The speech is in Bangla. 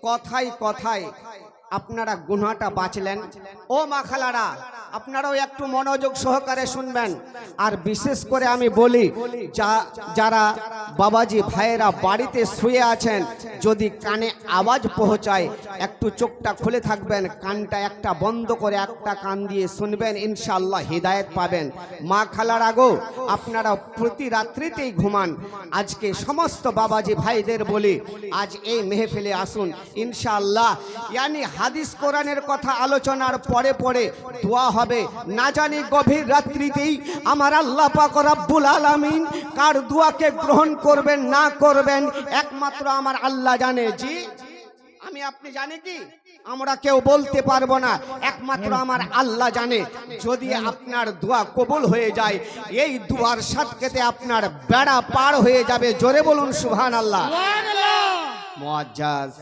কথায় কথায় আপনারা গুনাহটা বাঁচলেন। ও মা খালারা, আপনারাও একটু মনোযোগ সহকারে শুনবেন। আর বিশেষ করে আমি বলি, যারা বাবাজি ভাইয়েরা বাড়িতে শুয়ে আছেন, যদি কানে আওয়াজ পৌঁছায় একটু চোখটা খুলে থাকবেন, কানটা একটা বন্ধ করে একটা কান দিয়ে শুনবেন, ইনশাআল্লাহ হিদায়াত পাবেন। মা খালারা গো, আপনারা প্রতি রাত্রিতেই ঘুমান। আজকে সমস্ত বাবাজি ভাইদের বলি, আজ এই মেহফিলে আসুন ইনশাআল্লাহ। ইয়ানি হাদিস কোরআনের কথা আলোচনার পরে পরে দোয়া হবে। না জানি গভীর রাত্রিতেই আমার আল্লাহ পাক রব্বুল আলামিন কার দোয়াকে গ্রহণ করবেন না করবেন একমাত্র আমার আল্লাহ জানে। জি, আমি আপনি জানি কি? আমরা কেউ বলতে পারবো না, একমাত্র আমার আল্লাহ জানে। যদি আপনার দোয়া কবুল হয়ে যায়, এই দোয়ার সাথে আপনার বেড়া পার হয়ে যাবে। জোরে বলুন সুবহানাল্লাহ। মুআজ্জাজ।